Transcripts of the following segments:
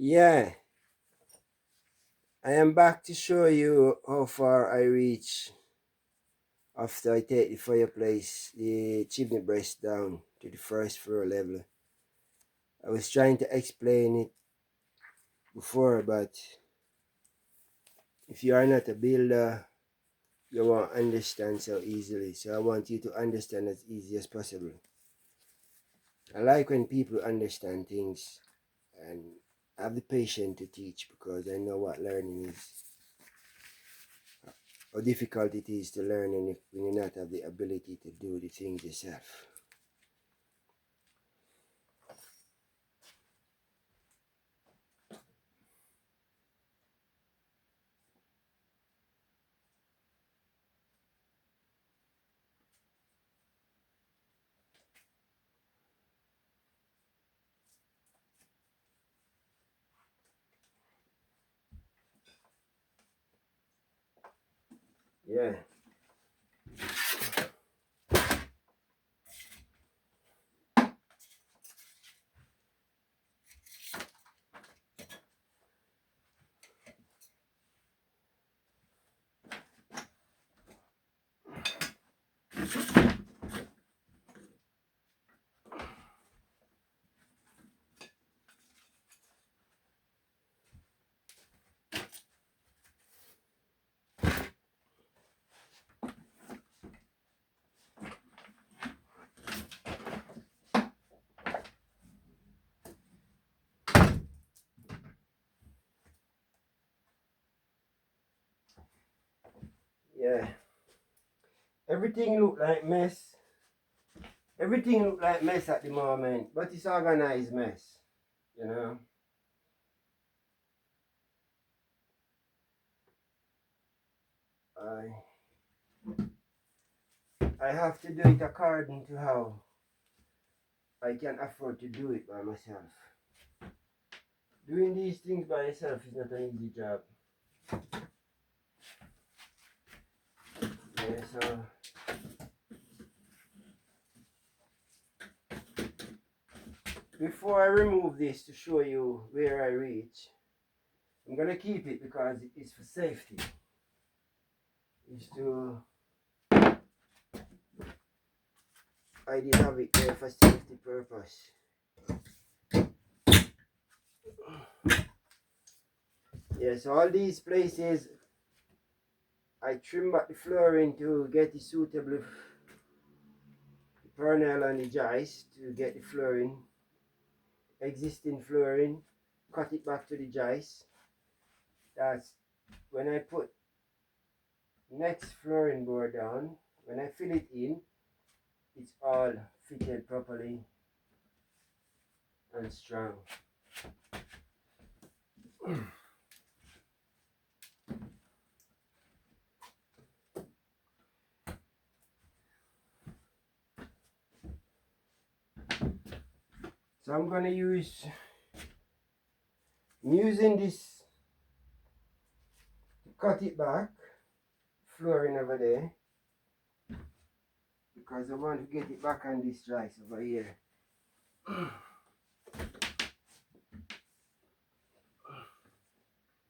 Yeah, I am back to show you how far I reach after I take the fireplace, the chimney breast down to the first floor level. I was trying to explain it before, but if you are not a builder, you won't understand so easily. So I want you to understand as easy as possible. I like when people understand things and have the patience to teach because I know what learning is. How difficult it is to learn when you not have the ability to do the things yourself. Yeah. Yeah. Everything look like mess. Everything look like mess at the moment, but it's organized mess. You know. I I have to do it according to how I can afford to do it by myself. Doing these things by yourself is not an easy job. Yeah, so before I remove this to show you where I reach, I'm gonna keep it because it's for safety. Is to I did have it there for safety purpose. Yeah, so all these places I trim back the flooring to get the suitable panel and the joist to get the flooring, existing flooring, cut it back to the joist. That's when I put next flooring board down, when I fill it in, it's all fitted properly and strong. So I'm using this to cut it back, flooring over there, because I want to get it back on this joist over here.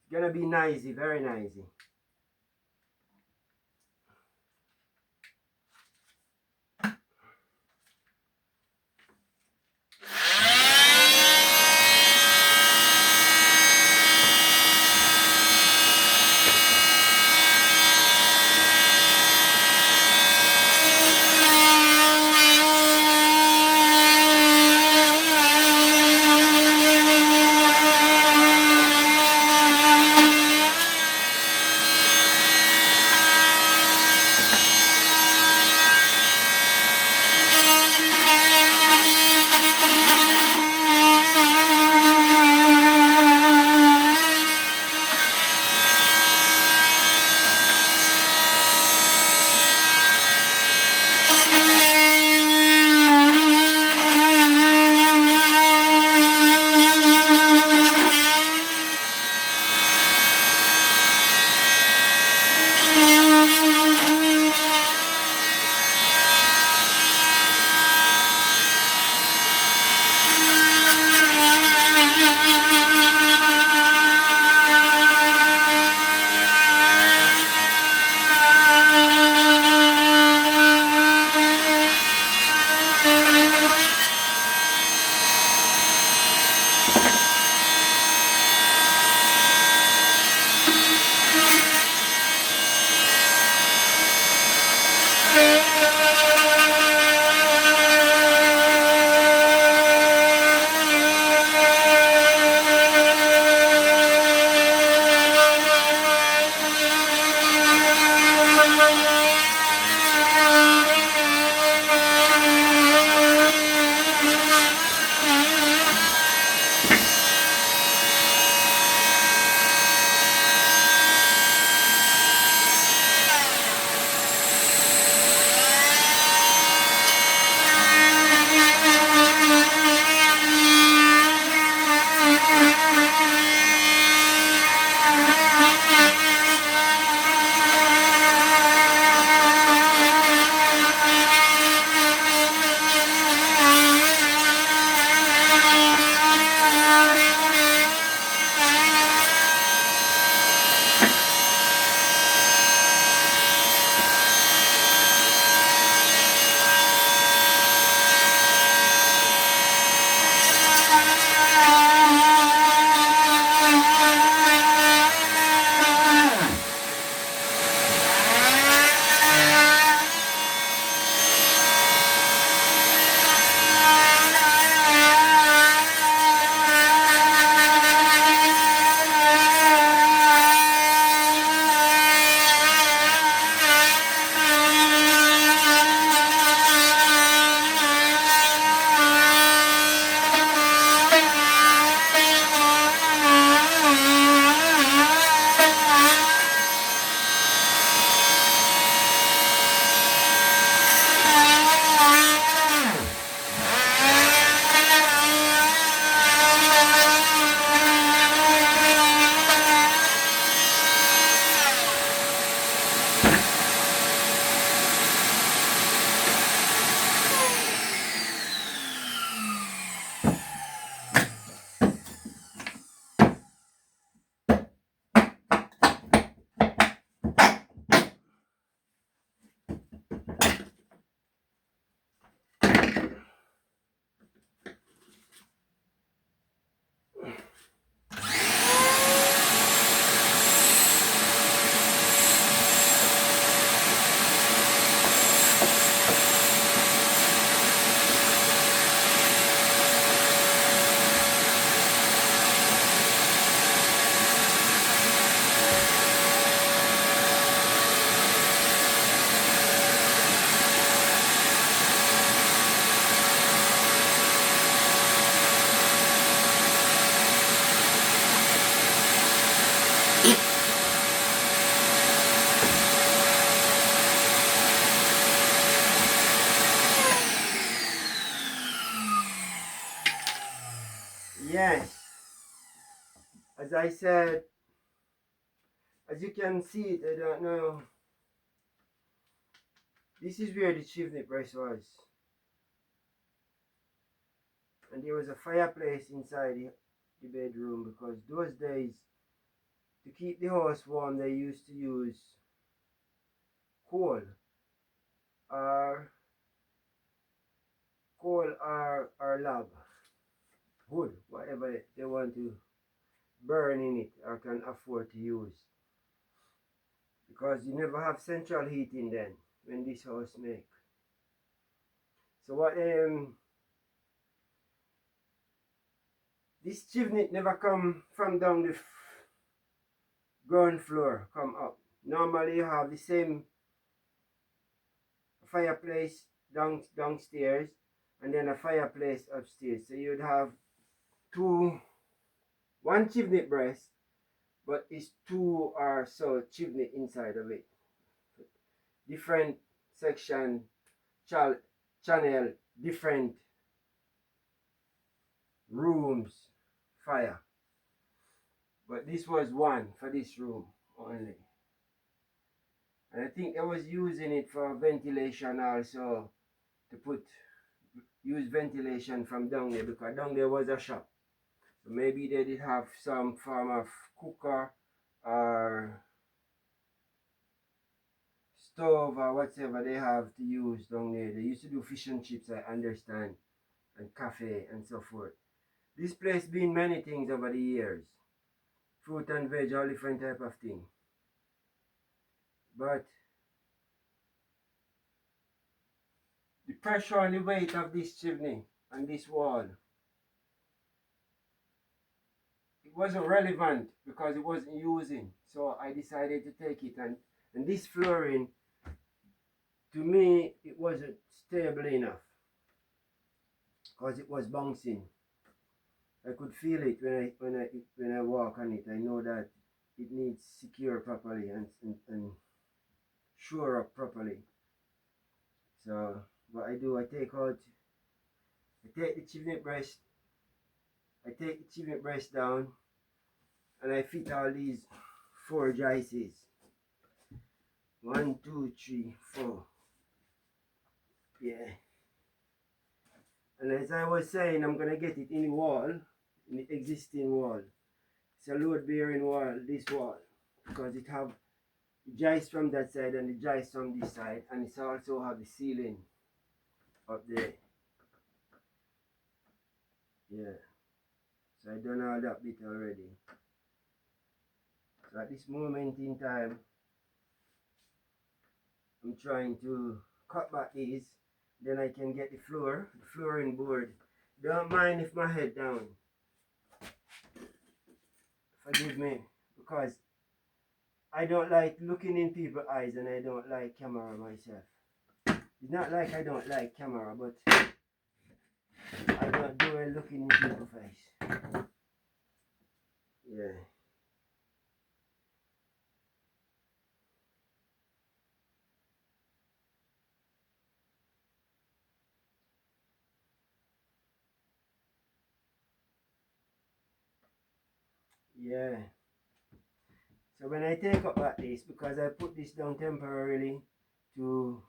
It's gonna be nicey, very nicey. Yes, as I said, as you can see it, I don't know. This is where the chimney press was. And there was a fireplace inside the bedroom, because those days, to keep the house warm, they used to use coal or log, wood, whatever they want to burn in it or can afford to use. Because you never have central heating then when this house make. So what this chimney never come from down the ground floor, come up. Normally you have the same fireplace downstairs and then a fireplace upstairs. So you'd have one chimney breast, but it's two or so chimney inside of it. Different section, channel, different rooms, fire. But this was one for this room only. And I think I was using it for ventilation also, to use ventilation from down there, because down there was a shop. So maybe they did have some form of cooker or stove or whatever they have to use down there. They used to do fish and chips, I understand, and cafe and so forth. This place been many things over the years. Fruit and veg, all different type of thing. But the pressure and the weight of this chimney and this wall, it wasn't relevant because it wasn't using. So I decided to take it, and this flooring, to me, it wasn't stable enough because it was bouncing. I could feel it when I walk on it. I know that it needs secure properly and shore up properly. So what I do, I take the chimney breast down, and I fit all these 4 joists. 1, 2, 3, 4. Yeah. And as I was saying, I'm gonna get it in the wall. in the existing wall. It's a load bearing wall, this wall, because it have the joist from that side and the joist from this side, and it's also have the ceiling up there. Yeah. So I done all that bit already. So at this moment in time, I'm trying to cut back these, then I can get the flooring board. Don't mind if my head down. Forgive me, because I don't like looking in people's eyes and I don't like camera myself. It's not like I don't like camera, but I don't do well looking in people's face. Yeah. Yeah. So when I take up like this, because I put this down temporarily to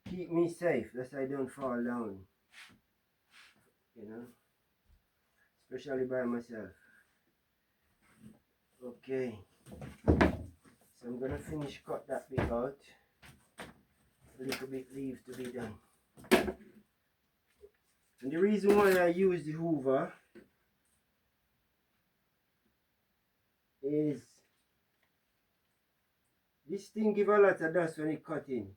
keep me safe, that I don't fall down, you know, especially by myself. Okay, so I'm gonna finish cut that bit out. A little bit leaves to be done. And the reason why I use the Hoover is this thing give a lot of dust when it cutting.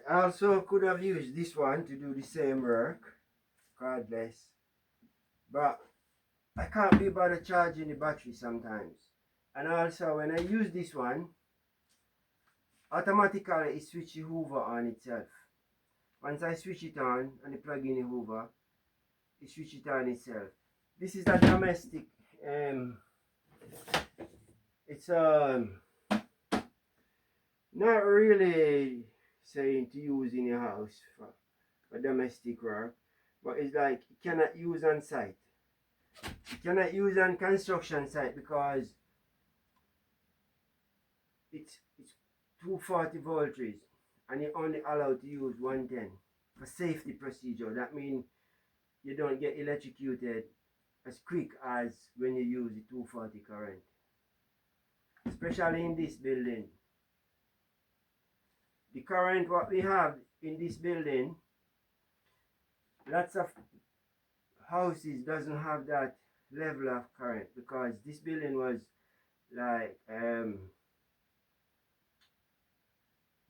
I also could have used this one to do the same work, cordless, but I can't be bothered charging the battery sometimes. And also when I use this one, automatically it switches the Hoover on itself. Once I switch it on and I plug in the Hoover, it switches it on itself. This is a domestic, it's Not really saying to use in your house for domestic work, but it's like you cannot use on site. You cannot use on construction site because it's 240 voltage and you're only allowed to use 110 for safety procedure. That means you don't get electrocuted as quick as when you use the 240 current. Especially in this building. The current what we have in this building, lots of houses doesn't have that level of current because this building was like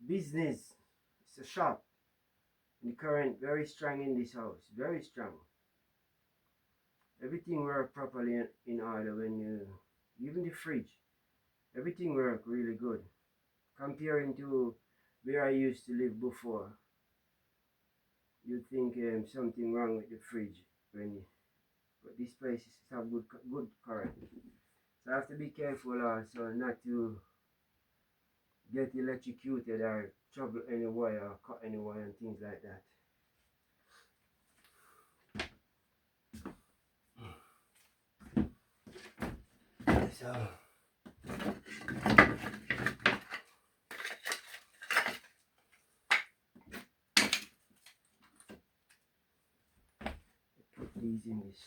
business. It's a shop. And the current very strong in this house, very strong. Everything worked properly in order when you, even the fridge, everything worked really good. Comparing to where I used to live before, you'd think something wrong with the fridge when you, but this place is have good current. So I have to be careful also not to get electrocuted or trouble any wire or cut any wire and things like that. So put these in this.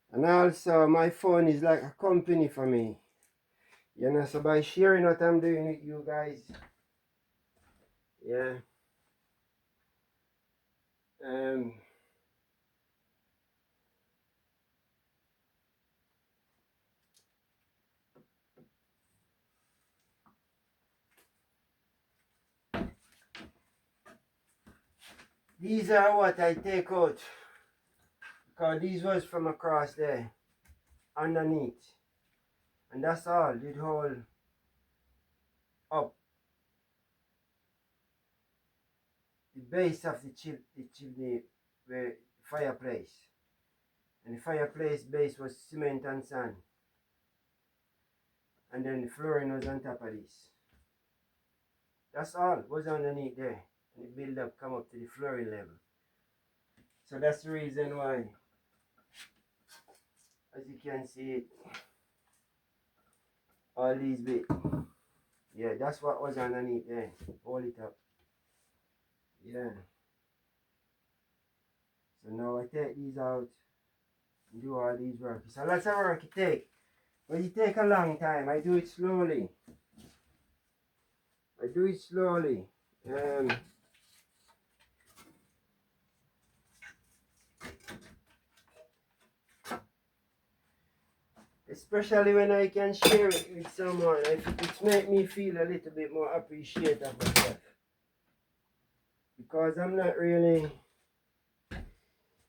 And also my phone is like a company for me. You know, so by sharing what I'm doing with you guys, yeah. Um these are what I take out. Because these was from across there. Underneath. And that's all. It hold up the base of the chimney fireplace. And the fireplace base was cement and sand. And then the flooring was on top of this. That's all was underneath there. And the build up come up to the flooring level. So that's the reason why, as you can see it, all these bits. Yeah, that's what was underneath there. Hold it up. Yeah. So now I take these out and do all these work. It's a lot of work it take. But it take a long time. I do it slowly. I do it slowly. Especially when I can share it with someone. It makes me feel a little bit more appreciative of myself. Because I'm not really,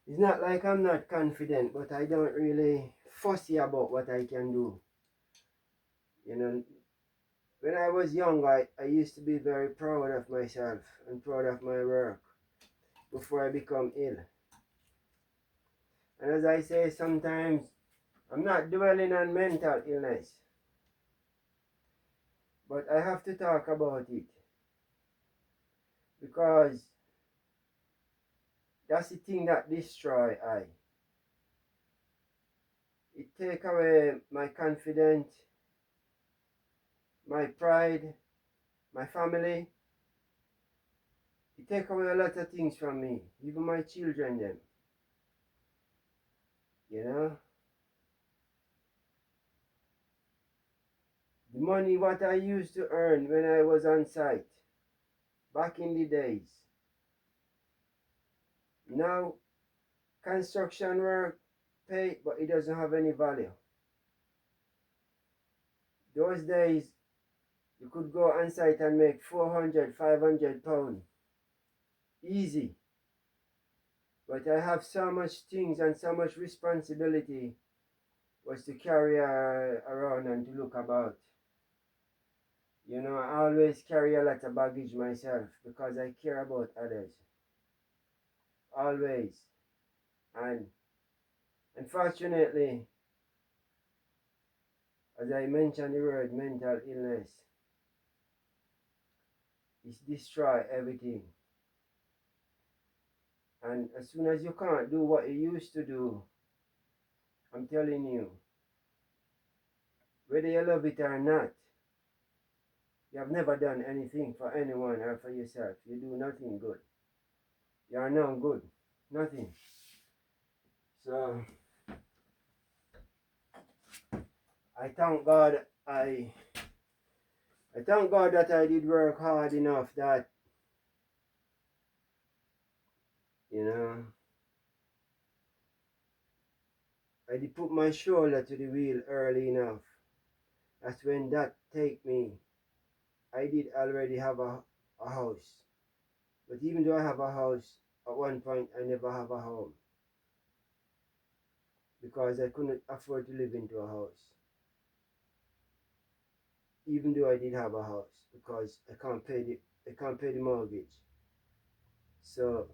it's not like I'm not confident, but I don't really fussy about what I can do. You know, when I was young, I used to be very proud of myself and proud of my work before I become ill. And as I say, sometimes I'm not dwelling on mental illness, but I have to talk about it because that's the thing that destroy I. It take away my confidence, my pride, My family, it take away a lot of things from me, even my children them. You know? The money what I used to earn when I was on site, back in the days. Now, construction work pay, but it doesn't have any value. Those days, you could go on site and make 400, 500 pounds. Easy. But I have so much things and so much responsibility was to carry around and to look about. You know, I always carry a lot of baggage myself because I care about others. Always. And unfortunately, as I mentioned the word mental illness, it's destroy everything. And as soon as you can't do what you used to do, I'm telling you, whether you love it or not, you have never done anything for anyone or for yourself. You do nothing good. You are no good. Nothing. So I thank God I thank God that I did work hard enough that, you know, I did put my shoulder to the wheel early enough. That's when that take me. I did already have a house. But even though I have a house, at one point I never have a home. Because I couldn't afford to live into a house. Even though I did have a house. Because I can't pay the mortgage. So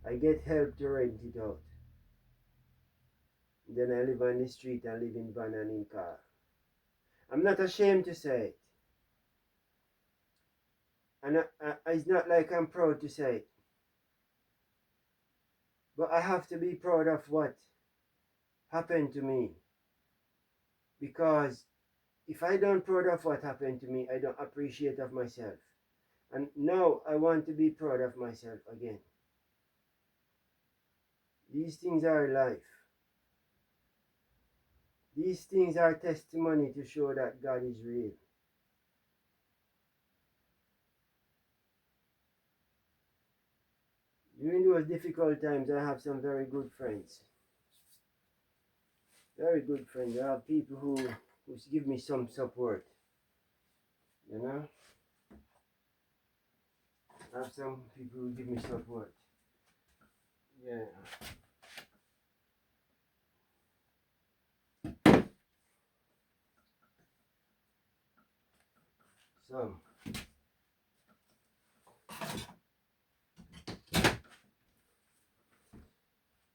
I get help to rent it out. Then I live on the street and live in van and in car. I'm not ashamed to say it. And it's not like I'm proud to say it. But I have to be proud of what happened to me. Because if I don't proud of what happened to me, I don't appreciate of myself. And now I want to be proud of myself again. These things are life. These things are testimony to show that God is real. During those difficult times, I have some very good friends. Very good friends. I have people who give me some support. You know? I have some people who give me support. Yeah.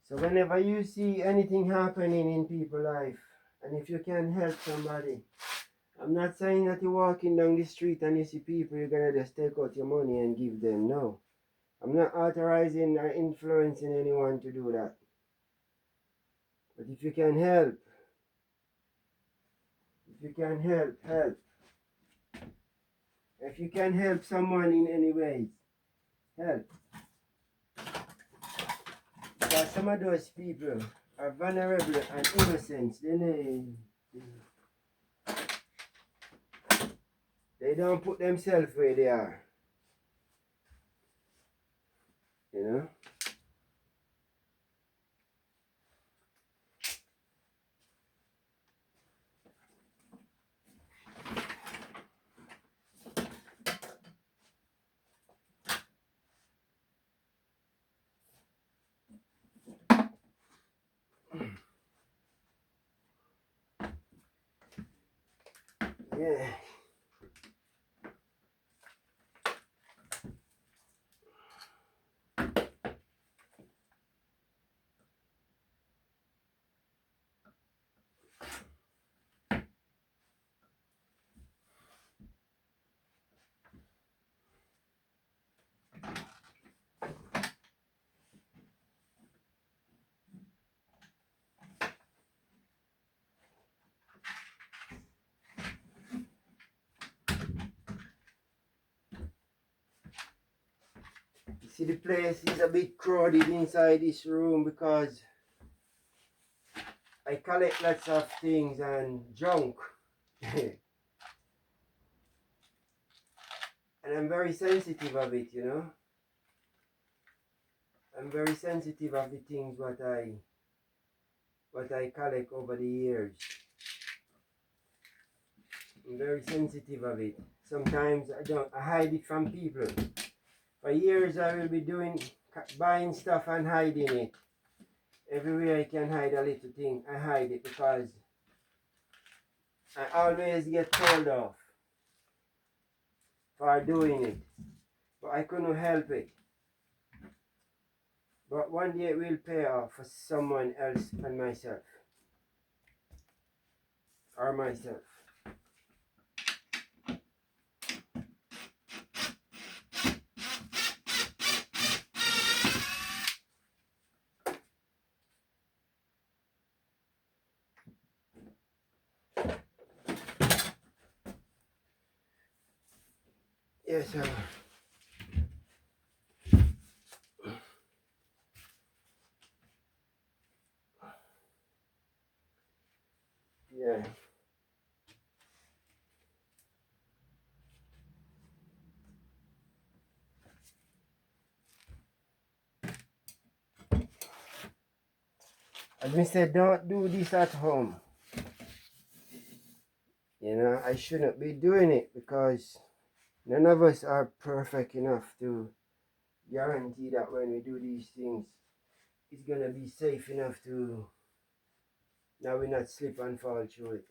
So whenever you see anything happening in people's life, and if you can help somebody, I'm not saying that you're walking down the street and you see people, you're gonna just take out your money and give them. No. I'm not authorizing or influencing anyone to do that. But if you can help, help. If you can help someone in any ways, help. Because some of those people are vulnerable and innocent. They don't put themselves where they are. You know? Yeah. You see, the place is a bit crowded inside this room because I collect lots of things and junk. And I'm very sensitive of it, you know. I'm very sensitive of the things what I collect over the years. I'm very sensitive of it. Sometimes I hide it from people. For years I will be buying stuff and hiding it. Everywhere I can hide a little thing, I hide it because I always get told off for doing it. But I couldn't help it. But one day it will pay off for someone else and myself. Or myself. Yes, sir. Yeah. As we said, don't do this at home. You know, I shouldn't be doing it because none of us are perfect enough to guarantee that when we do these things, it's gonna be safe enough to now we not slip and fall through it.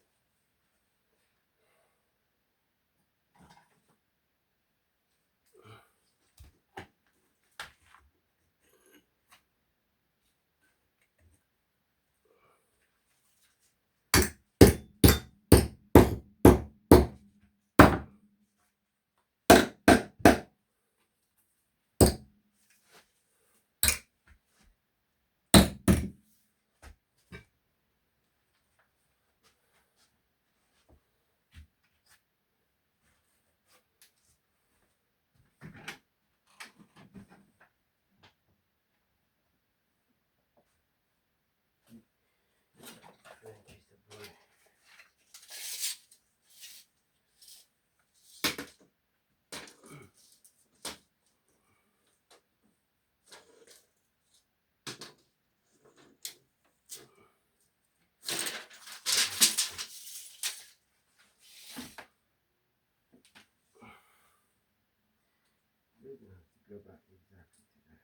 We're gonna have to go back exactly to that.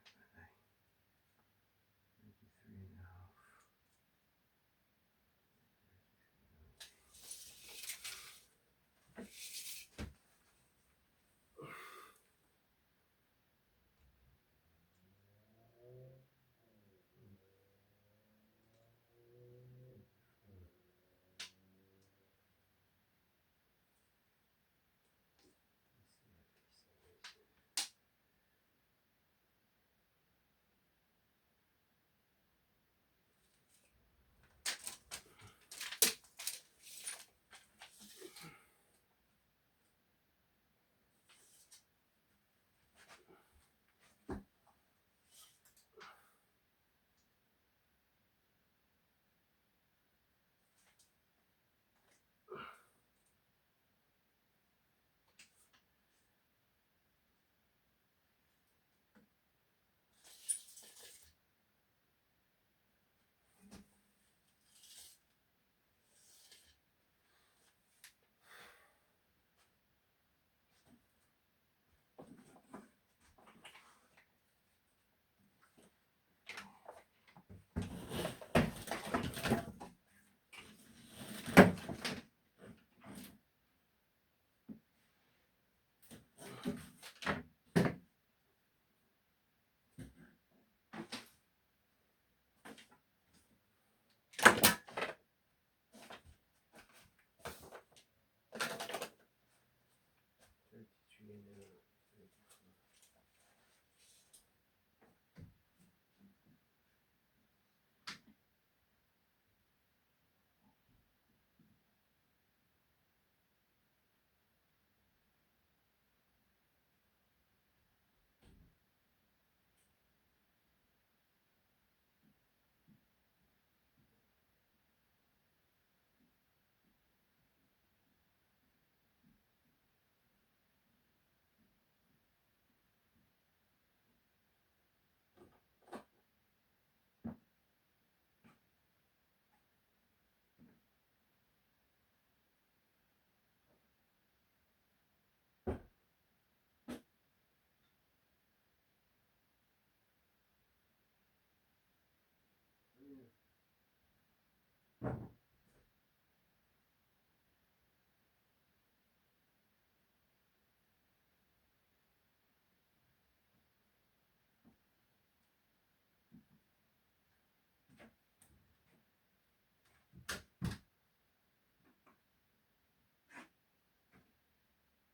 23 and a half.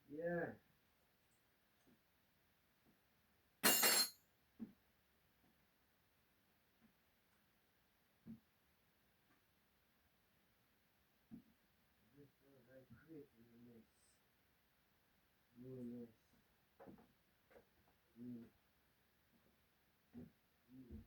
Yeah. This was like creating a mess. No mess. Mm. Mm.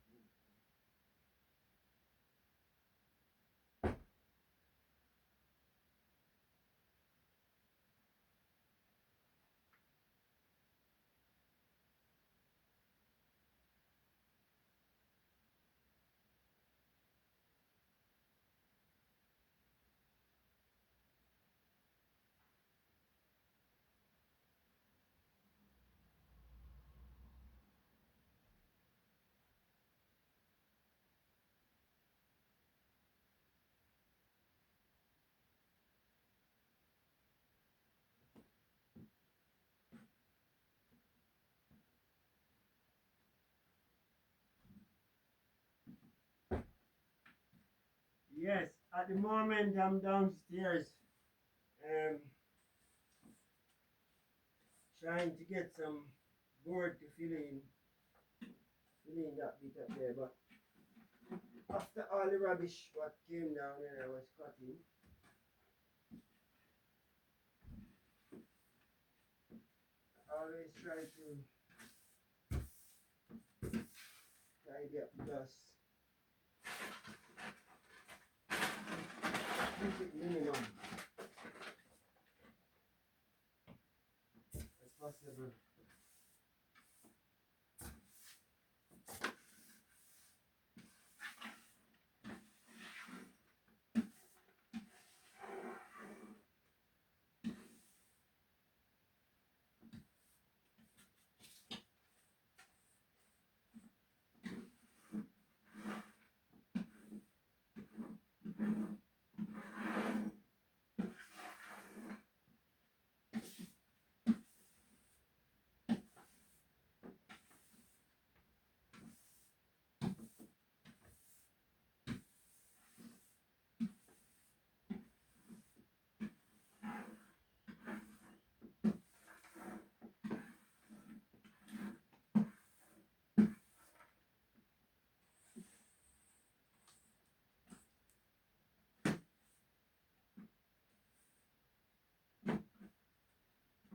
Yes, at the moment I'm downstairs um, trying to get some board to fill in that bit up there. But after all the rubbish what came down and I was cutting, I always try to tidy up dust. Keep it minimum as possible.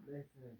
Listen.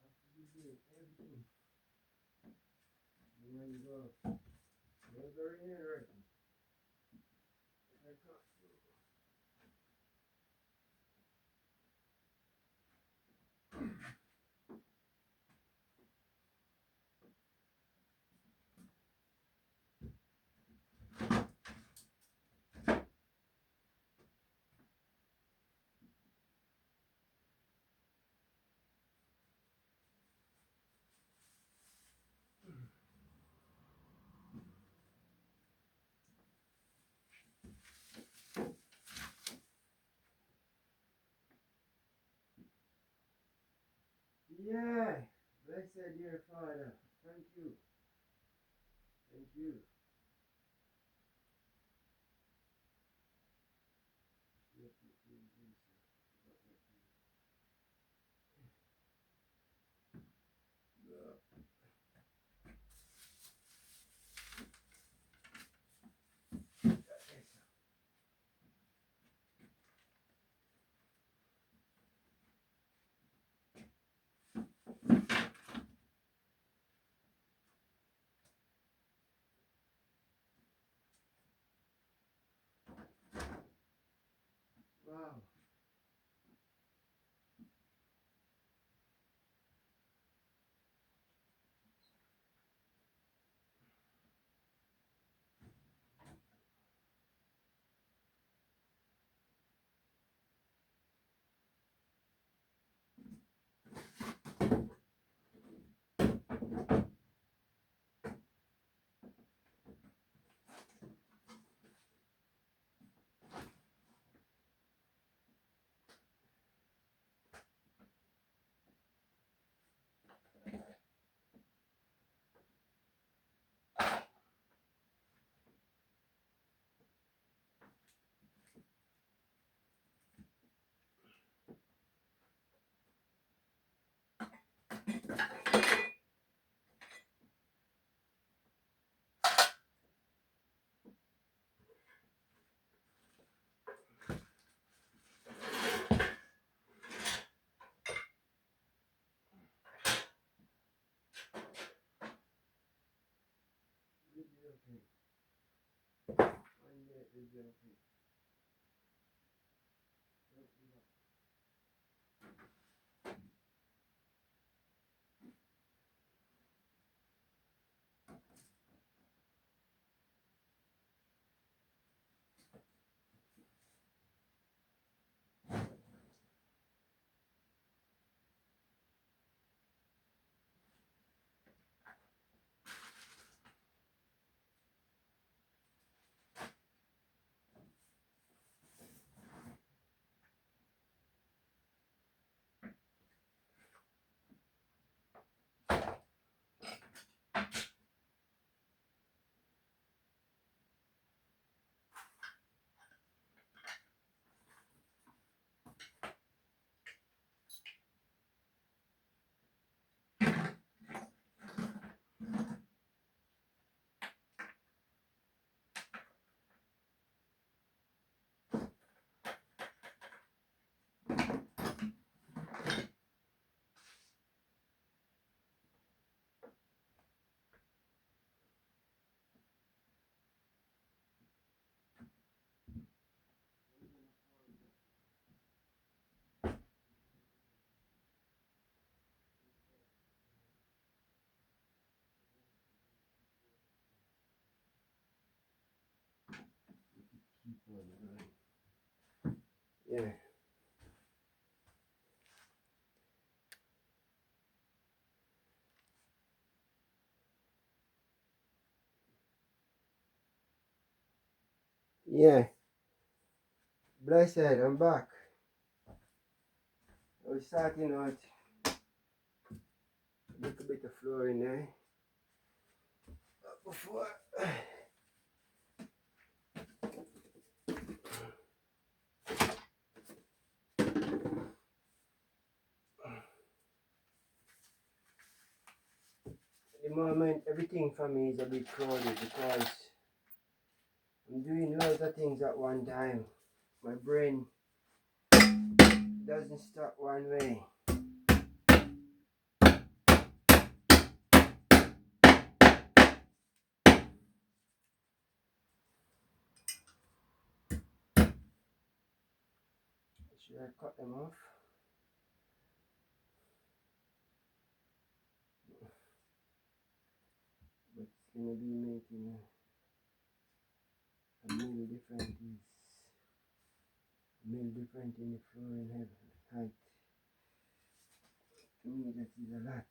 After you do everything, and when you go, you're very interesting. I can't. Yeah, blessed dear Father, thank you, thank you. Yeah. Yeah. Blessed, I'm back. I was starting out a little bit of flooring there. Before the moment everything for me is a bit crowded because I'm doing loads of things at one time. My brain doesn't stop one way. Should I cut them off? But it's gonna be making a mil different in the flooring height. To me that is a lot.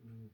Mm.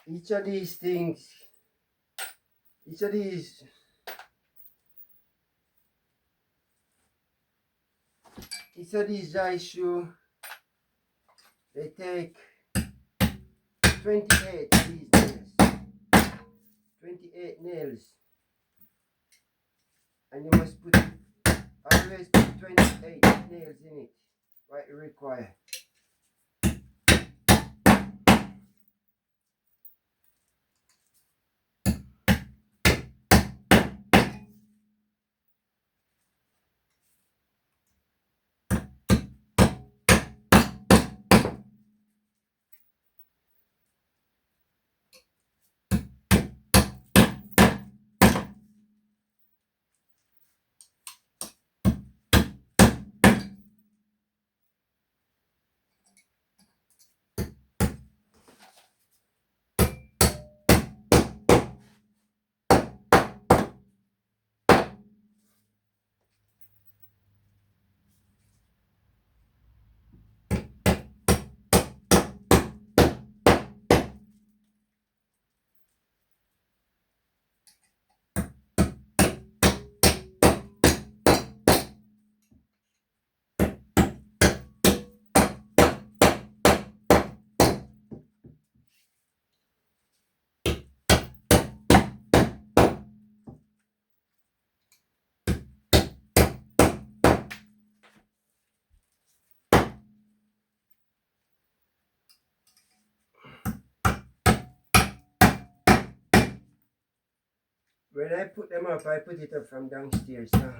each of these things, each of these dry shoe, they take 28 of these nails. 28 nails. And you must always put 28 nails in it. What you require. When I put them up, I put it up from downstairs now.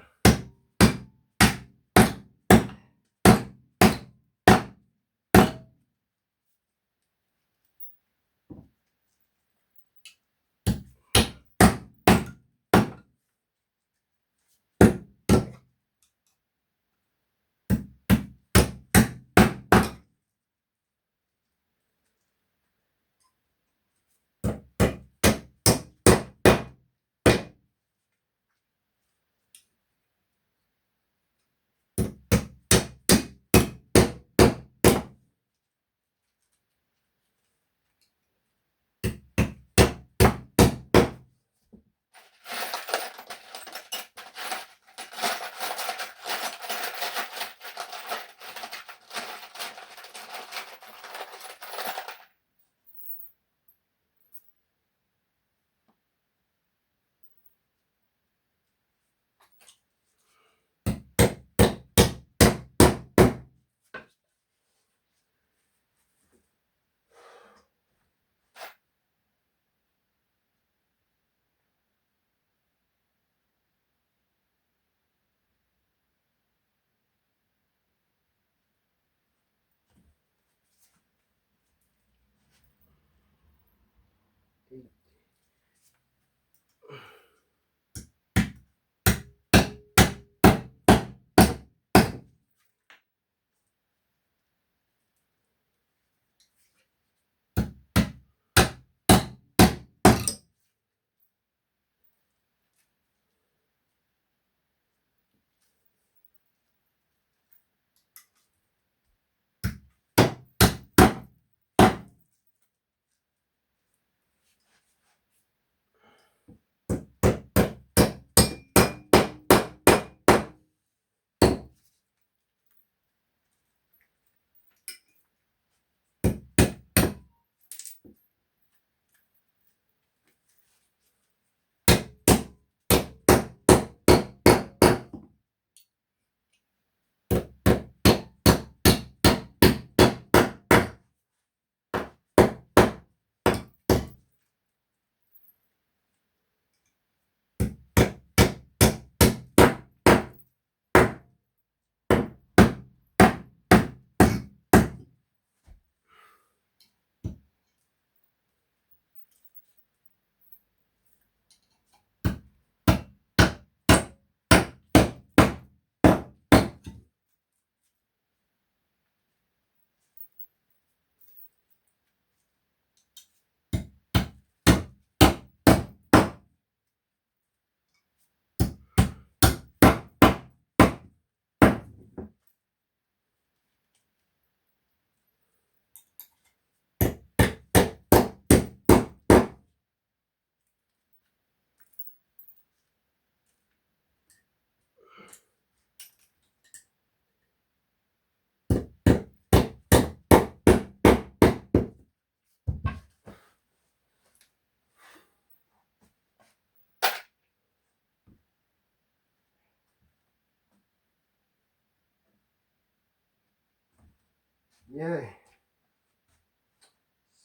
Yeah.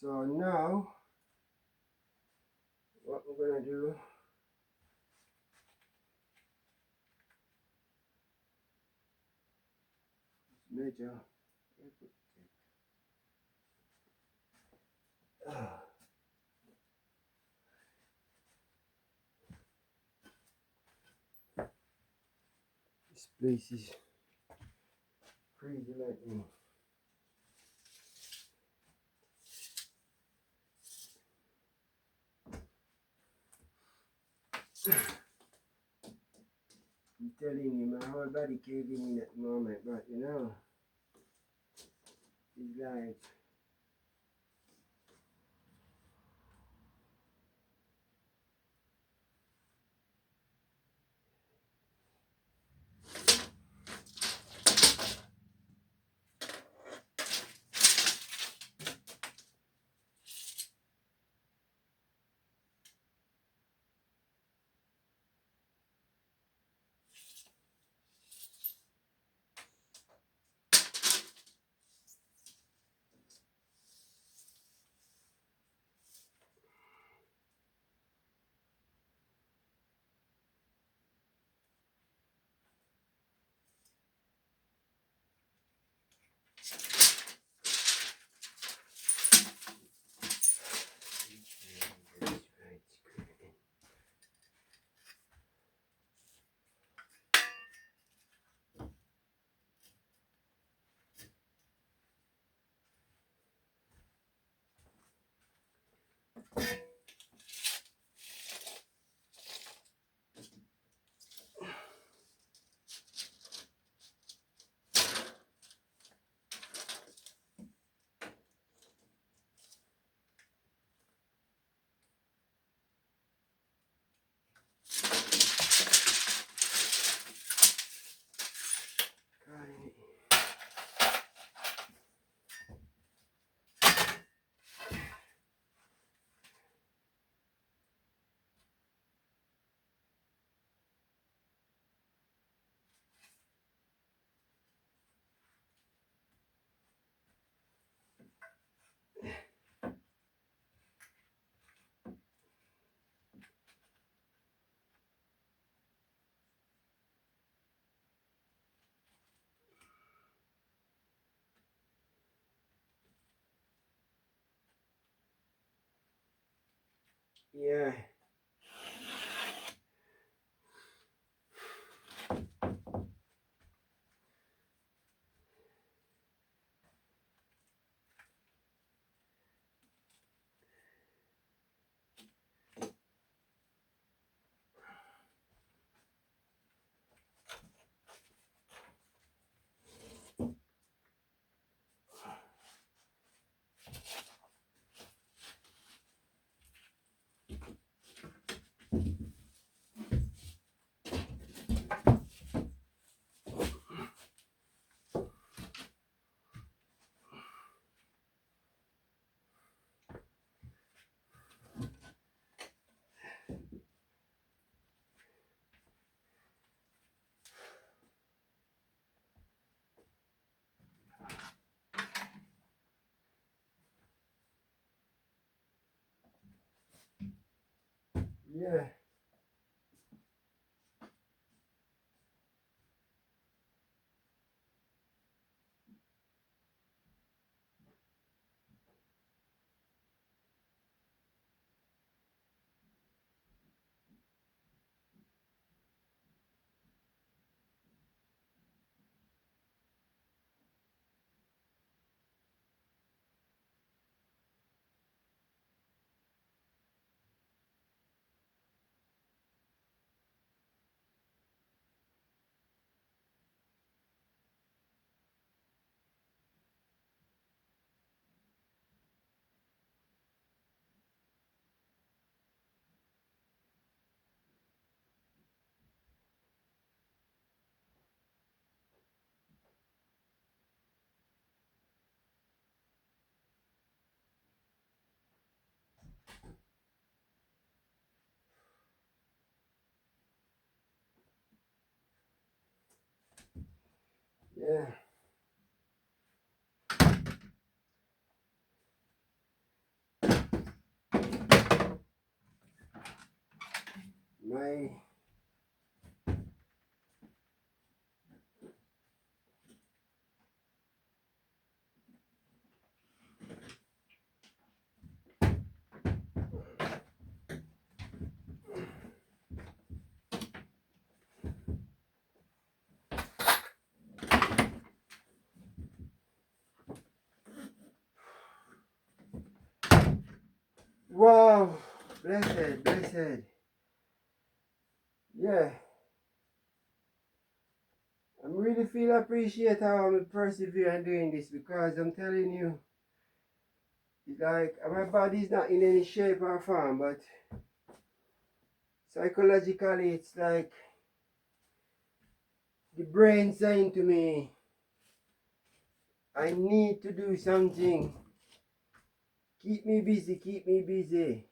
So now what we're gonna do, is measure. This place is crazy lightning. I'm telling you, my whole body caving in at the moment, but you know, it's like, yeah, yeah, yeah. my wow, blessed. Yeah, I really feel appreciate how I'm persevering doing this, because I'm telling you, it's like my body's not in any shape or form, but psychologically it's like the brain saying to me, I need to do something. Keep me busy.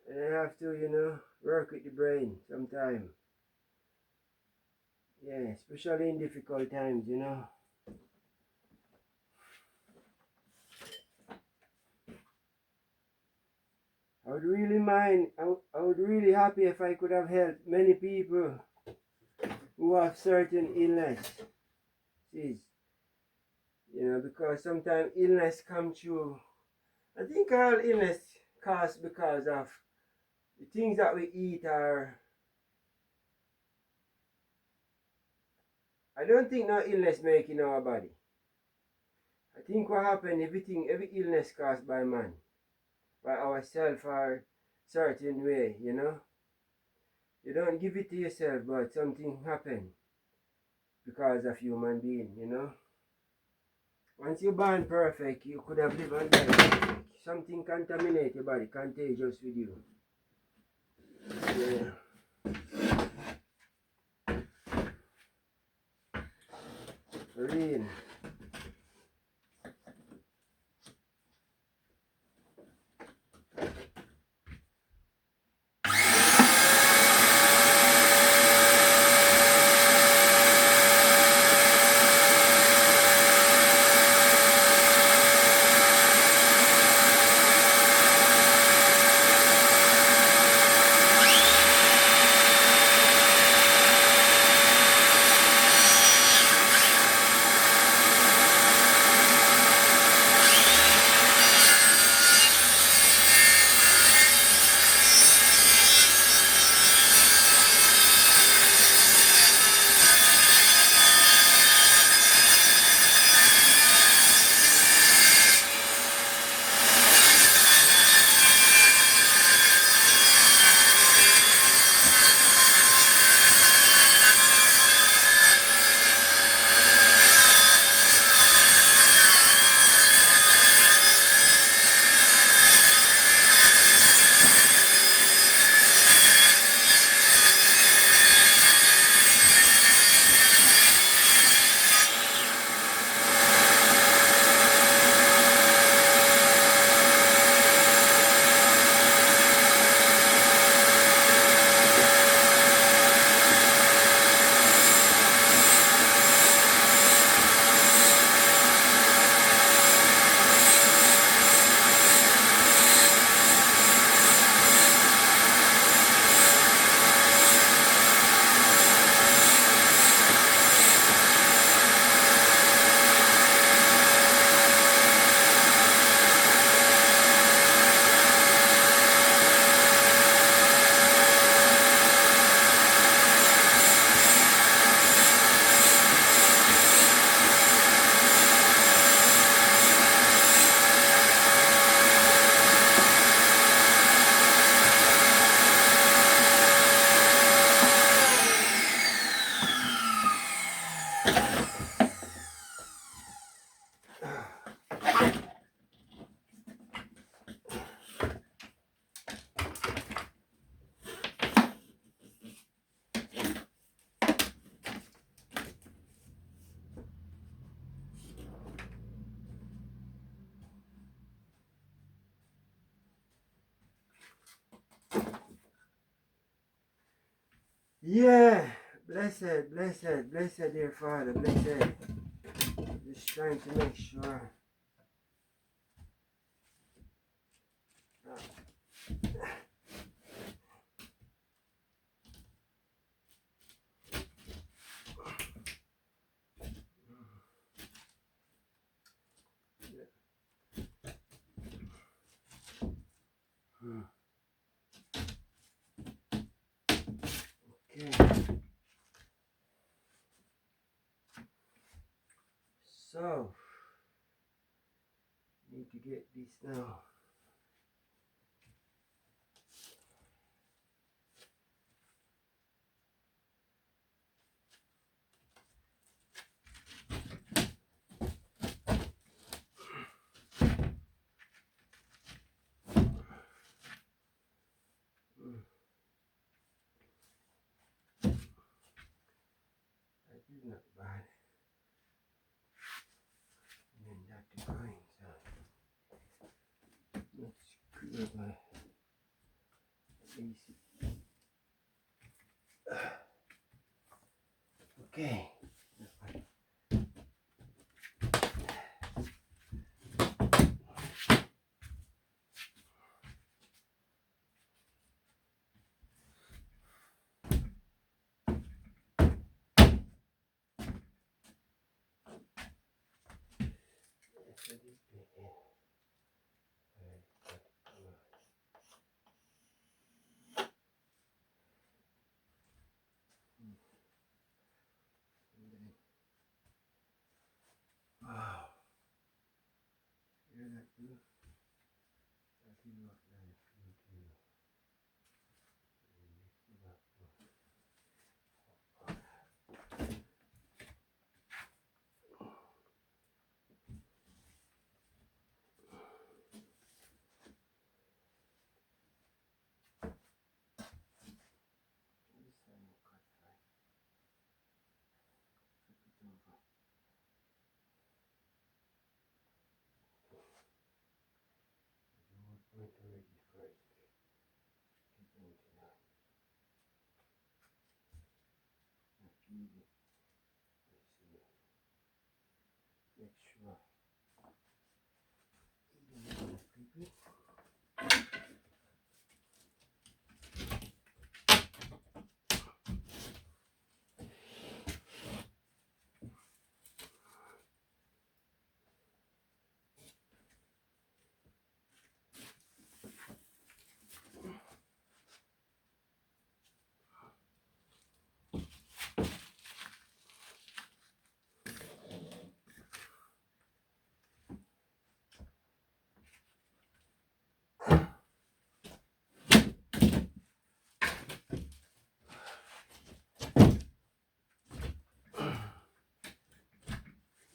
And I have to, work with the brain sometime. Yeah, especially in difficult times. I would really mind, I would really happy if I could have helped many people who have certain illnesses. Because sometimes illness come through. I think all illness caused because of the things that we eat are. I don't think no illness making our body. I think what happened, every illness caused by man, by ourselves or certain way. You don't give it to yourself, but something happened because of human being. Once you're born perfect, you could have lived and died perfect. Something contaminate your body, contagious with you. Yeah. For real. Yeah, blessed, dear Father, blessed. Just trying to make sure. this now. That is not bad. And then that the coins are. Let's screw my easy. Okay. So this bit in. Wow. Hear that too? That is what life will do. This time you cut right. Flip it over. You would point already first. Keep going to that. Not easy. Let's see. Make sure. You don't want to flip it.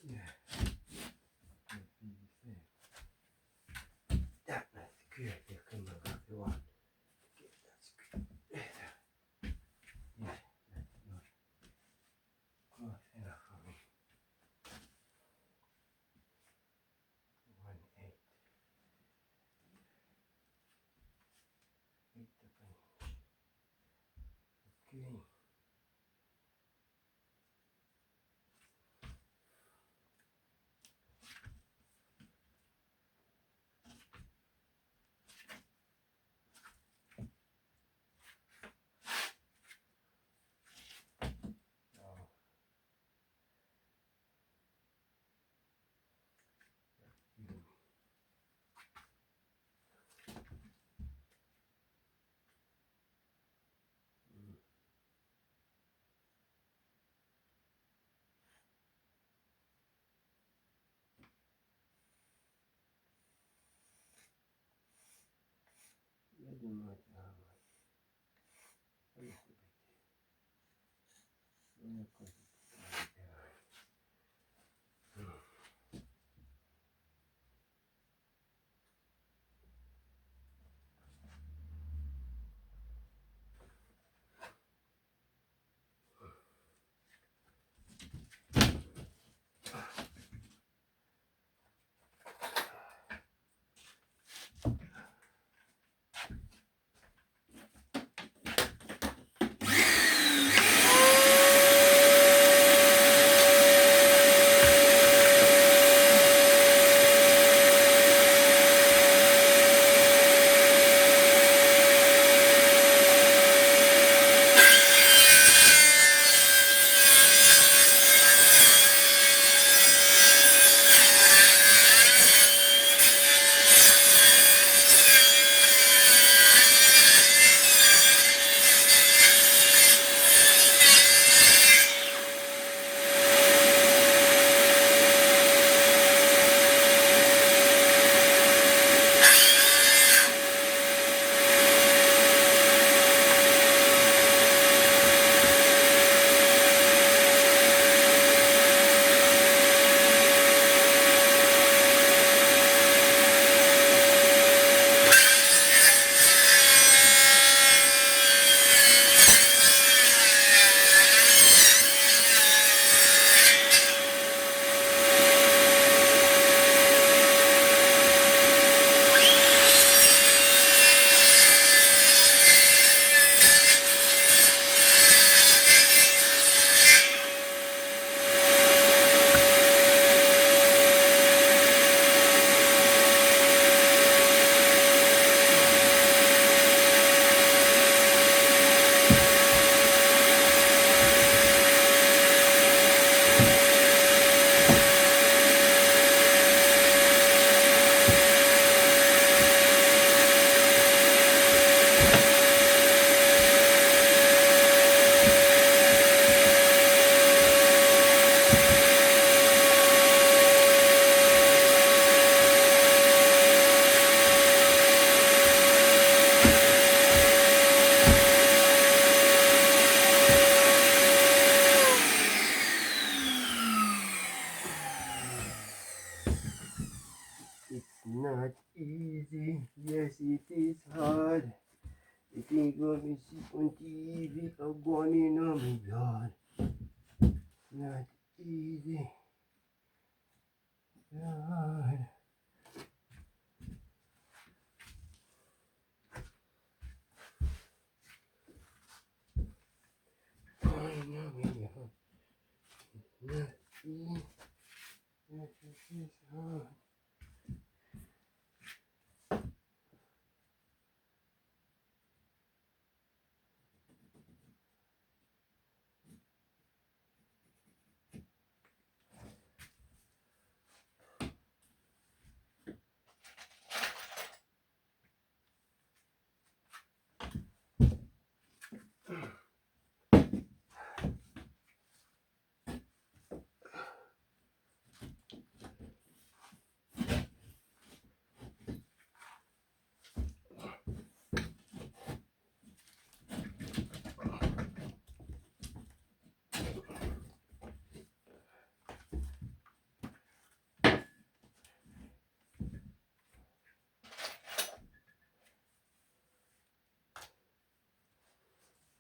Yeah. That's good. You come back if you want. Okay, that's good. Yeah, that's good. Close enough for me. 1/8. 8 of an inch. Okay. Now, you. Let them right now. A little bit. We'll cut it right there. easy. Yes, it is hard. You think of me sit on TV, I'm going in on me yard. Not easy. Lord. Going on me yard. Not easy. Yes, it is hard.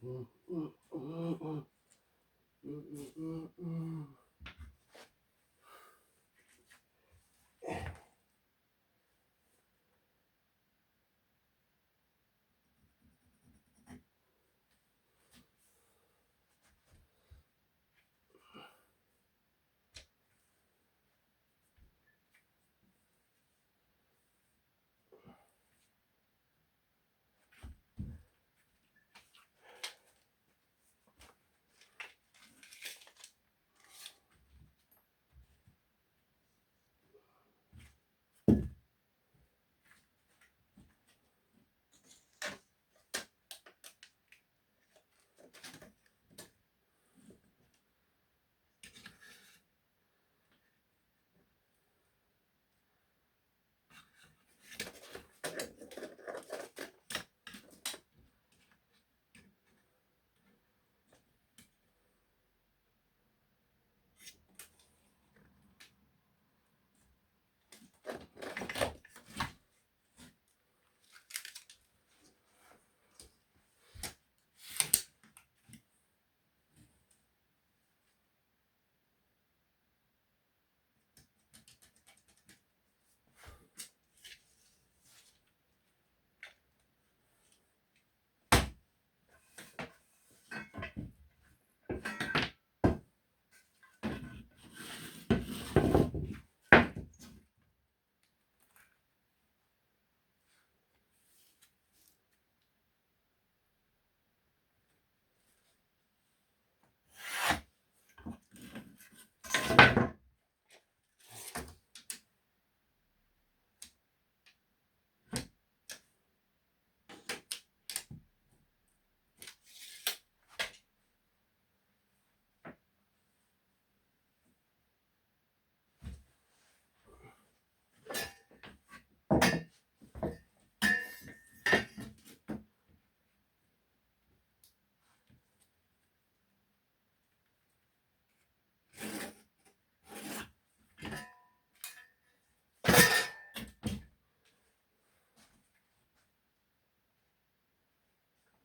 Mm, mm, mm, mm. Mm, mm, mm, mm.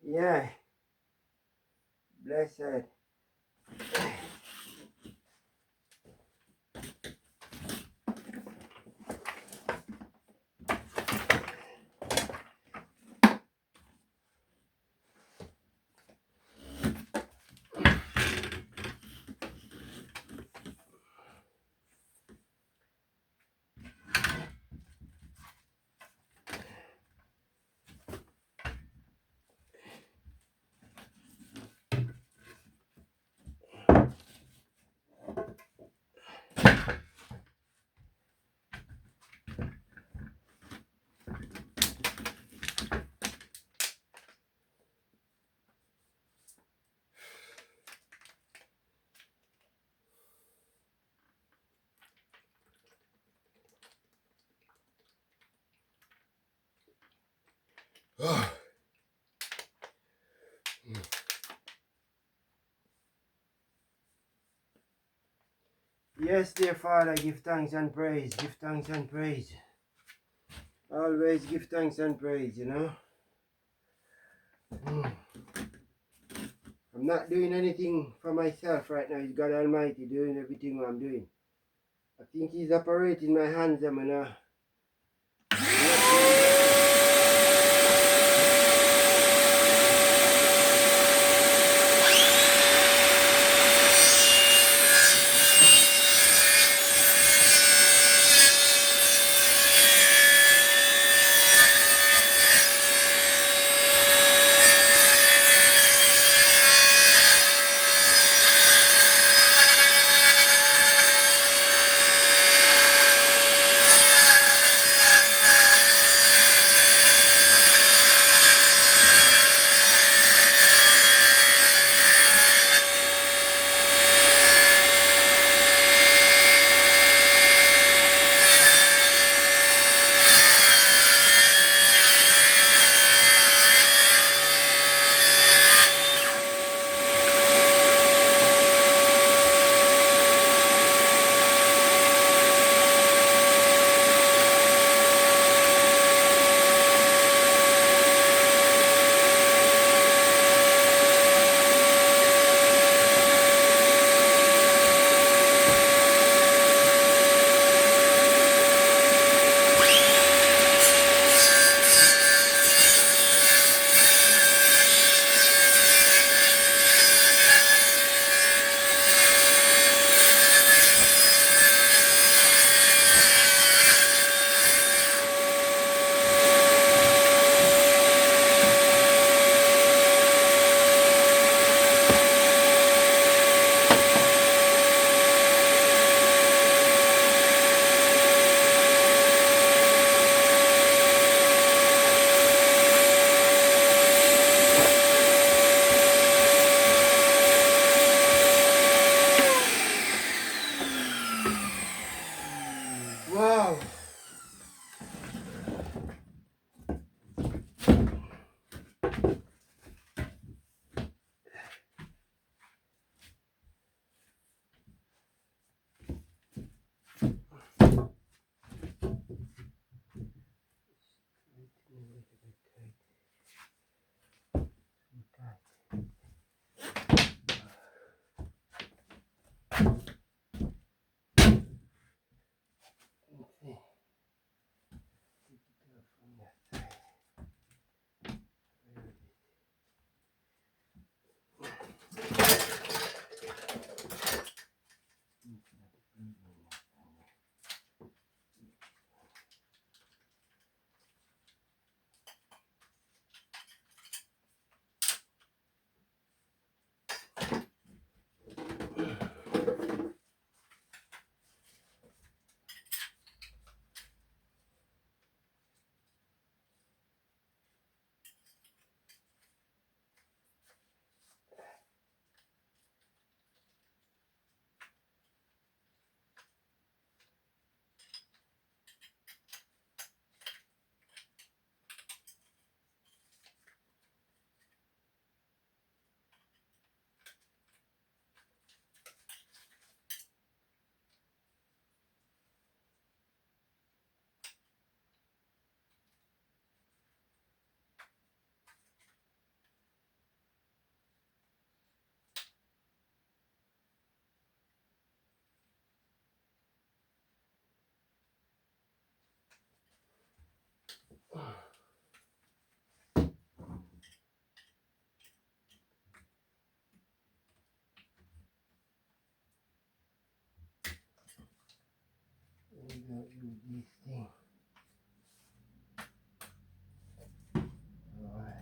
Yeah, blessed. Yes, dear Father, give thanks and praise. Give thanks and praise. Always give thanks and praise, you know. I'm not doing anything for myself right now. It's God Almighty doing everything what I'm doing. I think He's operating my hands, I'm gonna. Wow. This thing. Alright.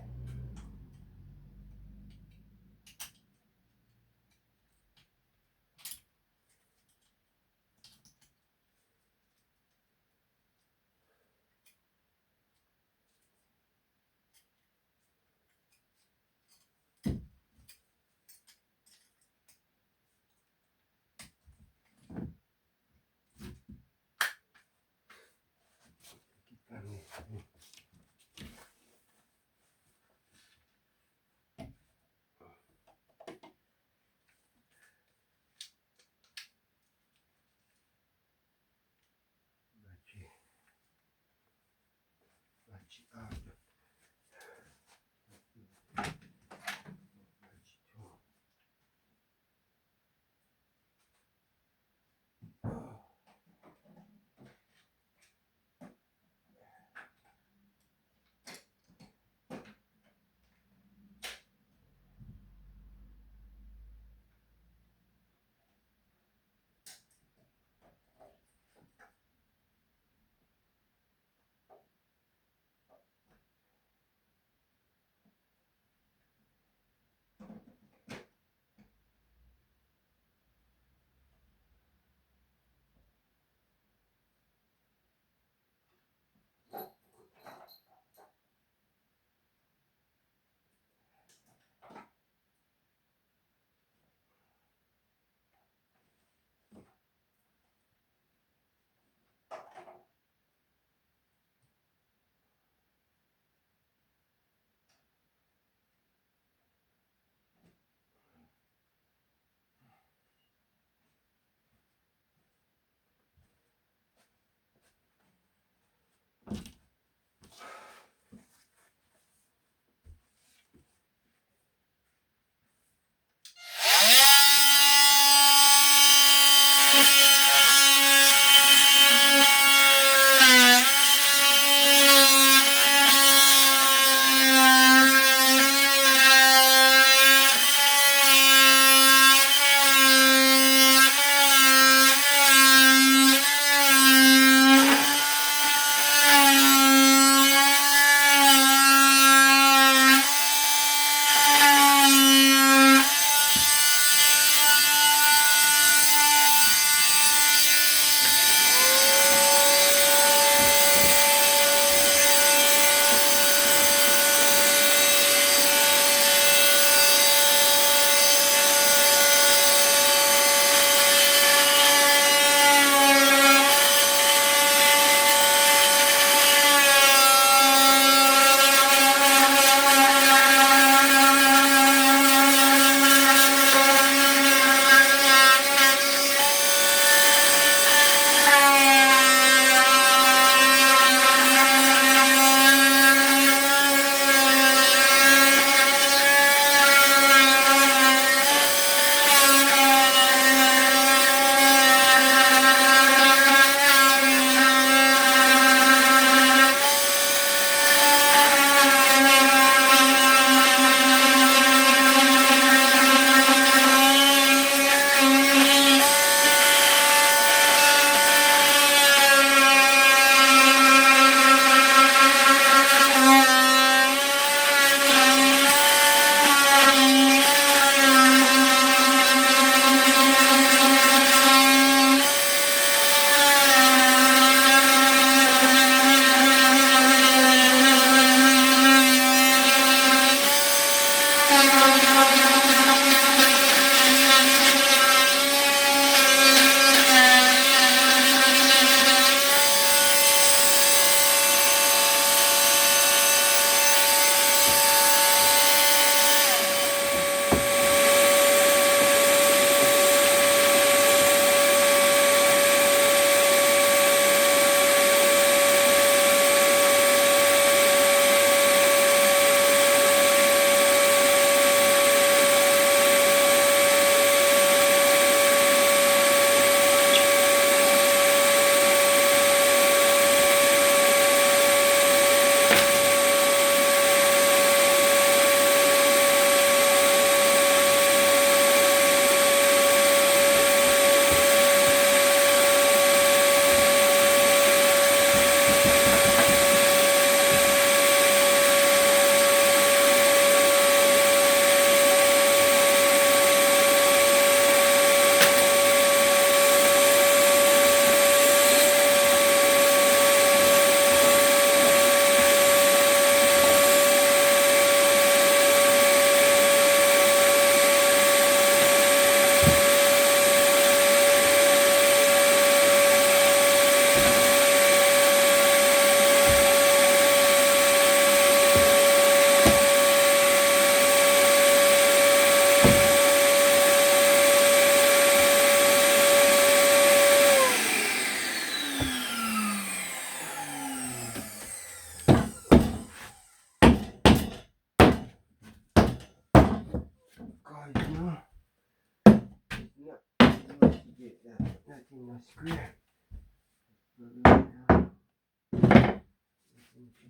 square.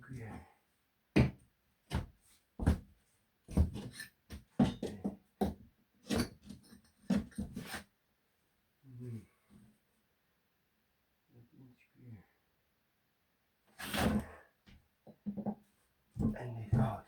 Square. And it out.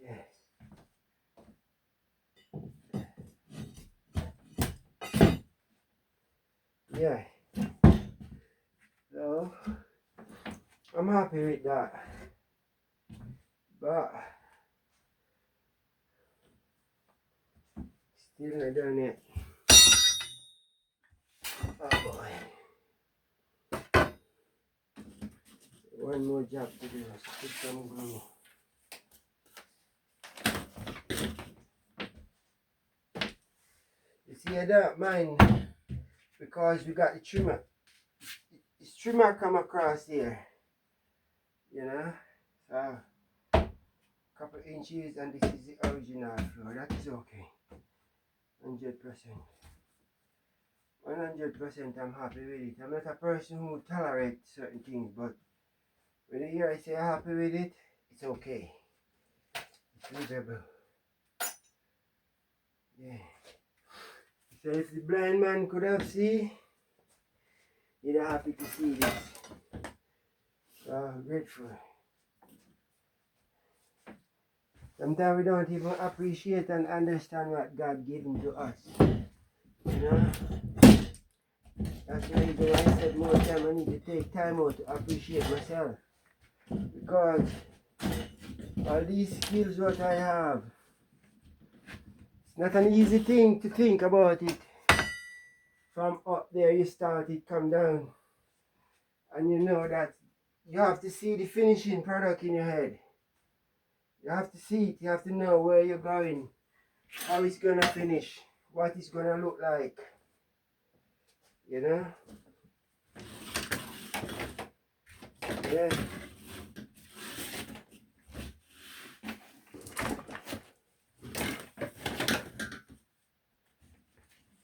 Yes. Yeah. So I'm happy with that. But still not done yet. Oh boy. One more job to do. So put some glue. You see that mine, because we got the trimmer. The trimmer come across here. You know? So couple inches, and this is the original floor. That is okay. 100%. 100% I'm happy with it. I'm not a person who tolerates certain things, but when you hear I say I'm happy with it, it's okay. It's livable. Yeah. So if the blind man could have seen, he'd have happy to see this. So I'm grateful. Sometimes we don't even appreciate and understand what God given to us. You know? That's the reason why I said more time I need to take time out to appreciate myself. Because all these skills what I have, it's not an easy thing to think about it. From up there you start, it come down. And you know that you have to see the finishing product in your head. You have to see it, you have to know where you're going, how it's gonna finish, what it's gonna look like. You know? Yeah.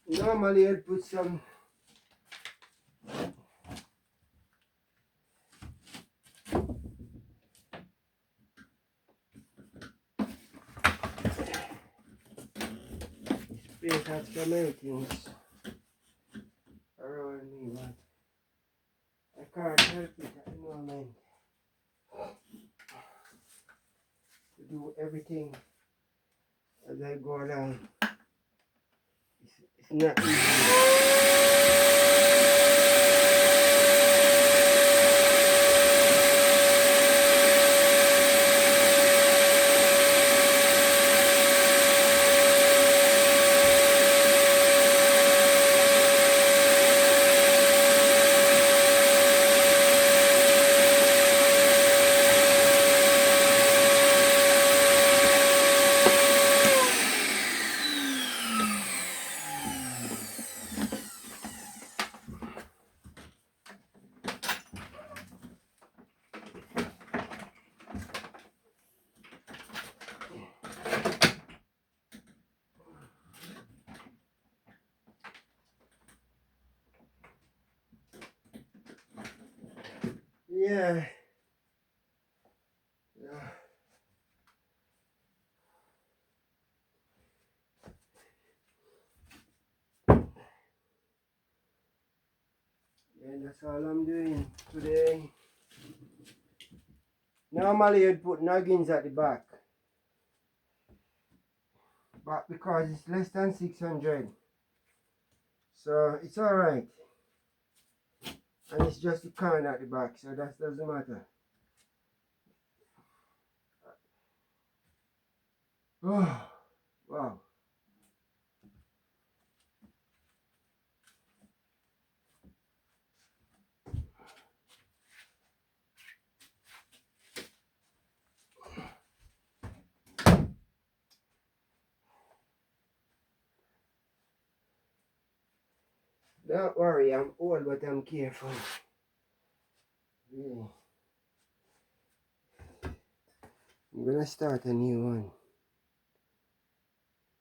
Normally I'll put some space has so many things around me, but I can't help it at the moment to do everything as I go along. It's not easy. Yeah. Yeah. And that's all I'm doing today. Normally you'd put noggins at the back, but because it's less than 600, so it's alright. And it's just the can at the back, so that doesn't matter. Oh, wow. Don't worry, I'm old but I'm careful. Yeah. I'm gonna start a new one.